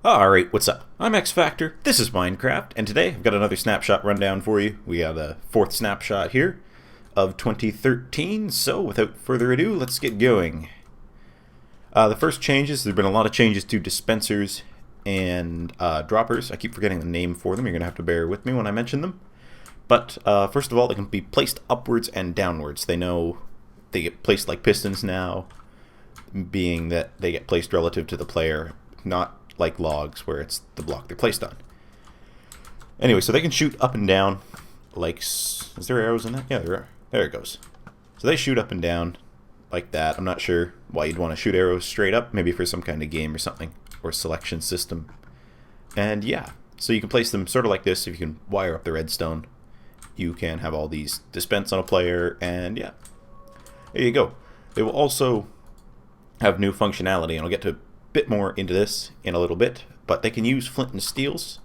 Alright, what's up? I'm X-Factor, this is Minecraft, and today I've got another snapshot rundown for you. We got a fourth snapshot here of 2013, so without further ado, let's get going. The first changes, there have been a lot of changes to dispensers and droppers. I keep forgetting the name for them, you're going to have to bear with me when I mention them. But first of all, they can be placed upwards and downwards. They get placed like pistons now, being that they get placed relative to the player, not like logs where it's the block they're placed on. Anyway, so they can shoot up and down like... Is there arrows in that? Yeah, there are. There it goes. So they shoot up and down like that. I'm not sure why you'd want to shoot arrows straight up. Maybe for some kind of game or something. Or selection system. And yeah, so you can place them sort of like this. If you can wire up the redstone, you can have all these dispense on a player. And yeah, there you go. They will also have new functionality, and I'll get to bit more into this in a little bit, but they can use flint and steels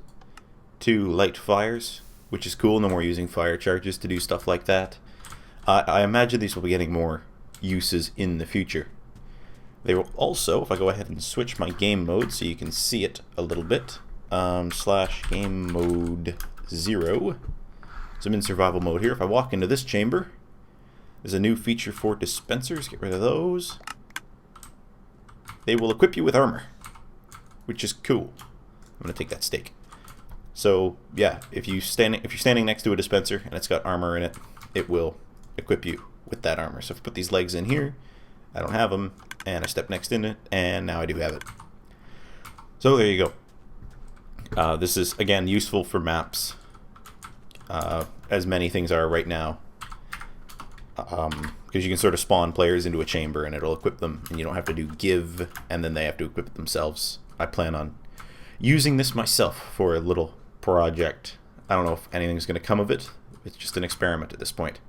to light fires, which is cool. No more using fire charges to do stuff like that. I imagine these will be getting more uses in the future. They will also, if I go ahead and switch my game mode so you can see it a little bit, slash game mode 0. So I'm in survival mode here. If I walk into this chamber, there's a new feature for dispensers. Get rid of those. They will equip you with armor, which is cool. I'm gonna take that steak. So yeah, if you're standing next to a dispenser and it's got armor in it, it will equip you with that armor. So if I put these legs in here, I don't have them, and I step next in it, and now I do have it. So there you go. This is again useful for maps, as many things are right now. Because you can sort of spawn players into a chamber and it'll equip them, and you don't have to do give and then they have to equip it themselves. I plan on using this myself for a little project. I don't know if anything's going to come of it. It's just an experiment at this point.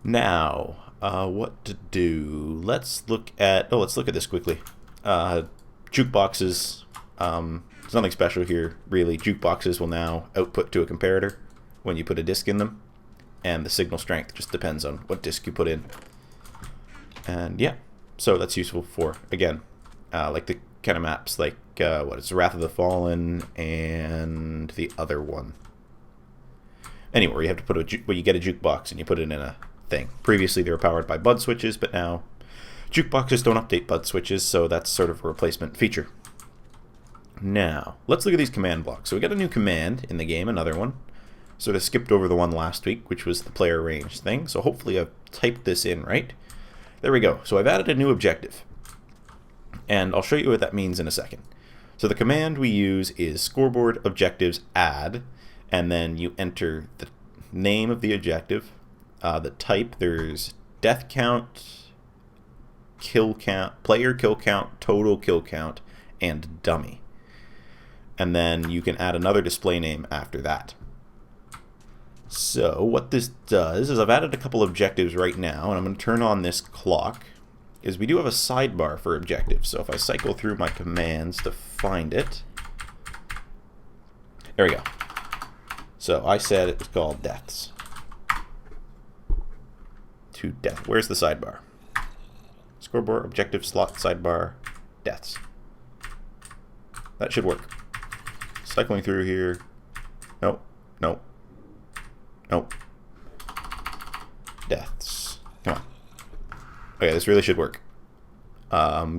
Now, what to do? Let's look at this quickly. Jukeboxes. There's nothing special here, really. Jukeboxes will now output to a comparator when you put a disc in them. And the signal strength just depends on what disc you put in. And yeah, so that's useful for, again, like the kind of maps like, it's Wrath of the Fallen and the other one. Anyway, where you have to put where you get a jukebox and you put it in a thing. Previously they were powered by bud switches, but now jukeboxes don't update bud switches, so that's sort of a replacement feature. Now, let's look at these command blocks. So we got a new command in the game, another one. Sort of skipped over the one last week, which was the player range thing. So hopefully I've typed this in right. There we go. So I've added a new objective. And I'll show you what that means in a second. So the command we use is scoreboard objectives add. And then you enter the name of the objective. The type, there's death count, kill count, player kill count, total kill count, and dummy. And then you can add another display name after that. So what this does is I've added a couple objectives right now, and I'm going to turn on this clock, is we do have a sidebar for objectives. So if I cycle through my commands to find it, there we go. So I said it was called deaths. To death. Where's the sidebar? Scoreboard, objective, slot, sidebar, deaths. That should work. Cycling through here. Nope. Nope. Nope. Deaths. Come on. Okay, this really should work.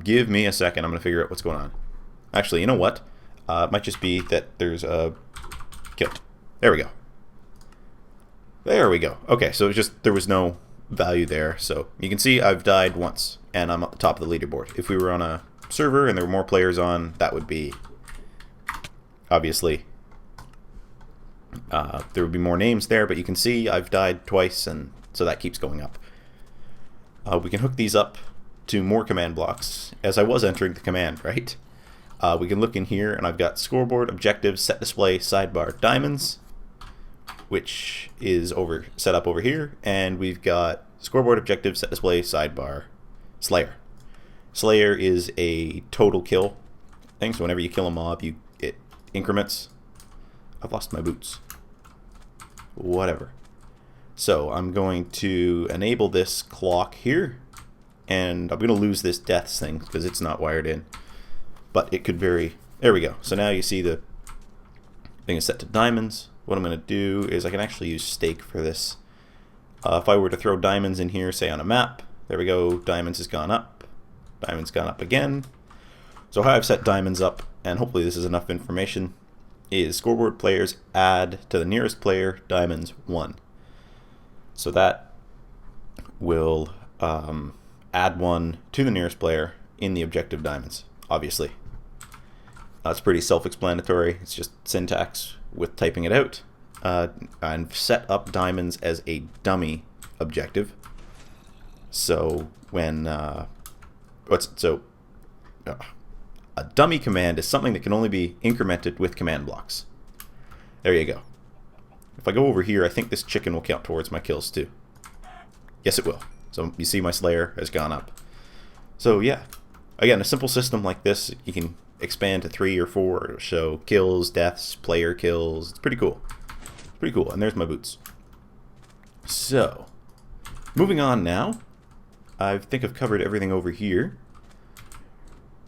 Give me a second. I'm going to figure out what's going on. Actually, you know what? It might just be that there's a... Killed. There we go. There we go. Okay, so it was just there was no value there. So you can see I've died once, and I'm at the top of the leaderboard. If we were on a server and there were more players on, that would be... Obviously... there would be more names there, but you can see I've died twice, and so that keeps going up. We can hook these up to more command blocks, as I was entering the command, right? We can look in here, and I've got scoreboard, objectives, set display, sidebar, diamonds, which is set up over here, and we've got scoreboard, objectives, set display, sidebar, Slayer. Slayer is a total kill thing, so whenever you kill a mob, it increments. I've lost my boots. Whatever. So I'm going to enable this clock here, and I'm going to lose this deaths thing because it's not wired in. But it could very There we go. So now you see the thing is set to diamonds. What I'm going to do is I can actually use stake for this. If I were to throw diamonds in here, say on a map, there we go, diamonds has gone up. Diamonds gone up again. So how I've set diamonds up, and hopefully this is enough information, is scoreboard players add to the nearest player diamonds 1. So that will add 1 to the nearest player in the objective diamonds, obviously. It's pretty self-explanatory. It's just syntax with typing it out. And set up diamonds as a dummy objective. So when a dummy command is something that can only be incremented with command blocks. There you go. If I go over here, I think this chicken will count towards my kills too. Yes, it will. So you see my Slayer has gone up. So yeah, again, a simple system like this, you can expand to 3 or 4 to show kills, deaths, player kills. It's pretty cool. It's pretty cool. And there's my boots. So, moving on now. I think I've covered everything over here.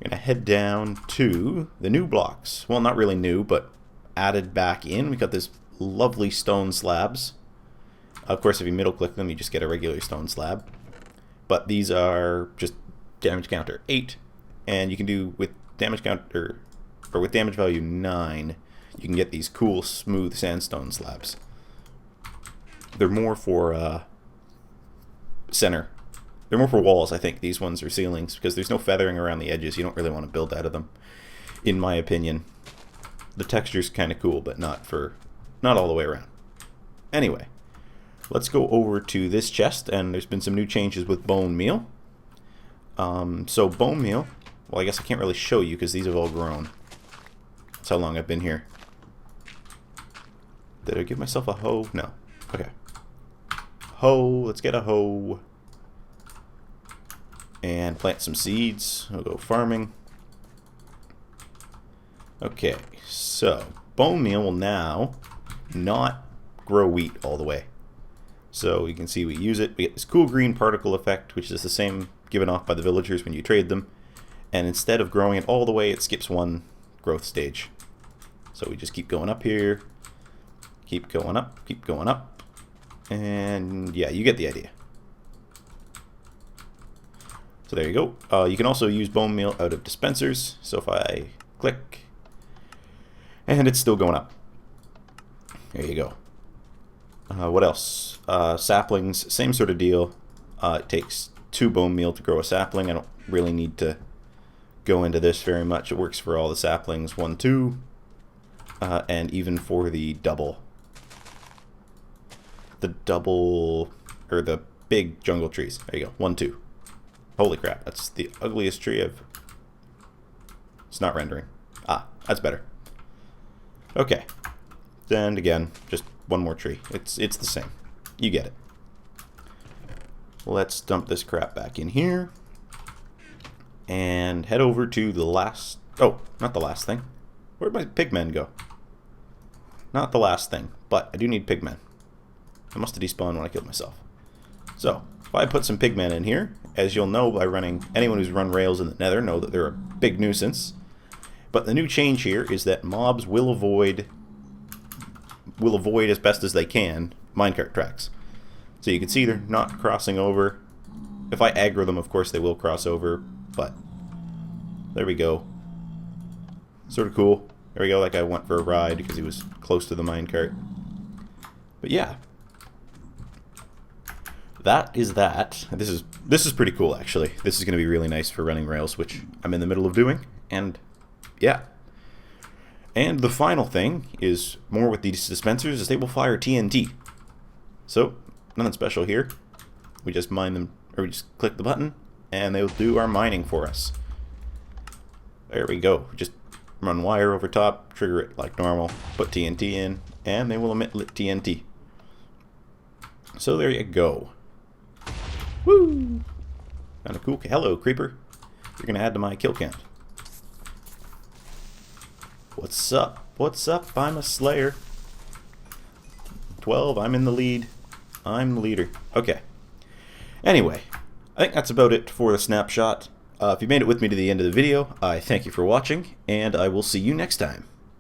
I'm going to head down to the new blocks. Well, not really new, but added back in. We got this lovely stone slabs. Of course, if you middle click them, you just get a regular stone slab. But these are just damage counter 8, and you can do with damage counter, or with damage value 9, you can get these cool smooth sandstone slabs. They're more for center. They're more for walls, I think. These ones are ceilings because there's no feathering around the edges. You don't really want to build out of them, in my opinion. The texture's kind of cool, but not all the way around. Anyway, let's go over to this chest, and there's been some new changes with bone meal. So bone meal, well, I guess I can't really show you because these have all grown. That's how long I've been here. Did I give myself a hoe? No. Okay. Hoe, let's get a hoe. And plant some seeds. We'll go farming. Okay, so bone meal will now not grow wheat all the way. So you can see we use it. We get this cool green particle effect, which is the same given off by the villagers when you trade them. And instead of growing it all the way, it skips one growth stage. So we just keep going up here. Keep going up, keep going up. And yeah, you get the idea. So there you go. You can also use bone meal out of dispensers. So if I click, and it's still going up. There you go. What else? Saplings, same sort of deal. It takes 2 bone meal to grow a sapling. I don't really need to go into this very much. It works for all the saplings, 1, 2, and even for the double. Or the big jungle trees. There you go, 1, 2. Holy crap, that's the ugliest tree I've... It's not rendering. Ah, that's better. Okay. Then again, just one more tree. It's the same. You get it. Let's dump this crap back in here. And head over to the last... Oh, not the last thing. Where'd my pigmen go? Not the last thing, but I do need pigmen. I must have despawned when I killed myself. So, if I put some pigmen in here, as you'll know by running... Anyone who's run Rails in the Nether know that they're a big nuisance. But the new change here is that mobs will avoid as best as they can minecart tracks. So you can see they're not crossing over. If I aggro them, of course, they will cross over, but there we go. Sort of cool. There we go, that guy went for a ride because he was close to the minecart. But yeah. That is that. This is pretty cool, actually. This is going to be really nice for running Rails, which I'm in the middle of doing, and yeah. And the final thing is more with these dispensers is they will fire TNT. So, nothing special here. We just mine them, or we just click the button, and they'll do our mining for us. There we go. Just run wire over top, trigger it like normal, put TNT in, and they will emit lit TNT. So there you go. Woo! Kind of cool. Hello, creeper. You're gonna add to my kill count. What's up? What's up? I'm a slayer. 12, I'm in the lead. I'm the leader. Okay. Anyway, I think that's about it for the snapshot. If you made it with me to the end of the video, I thank you for watching, and I will see you next time.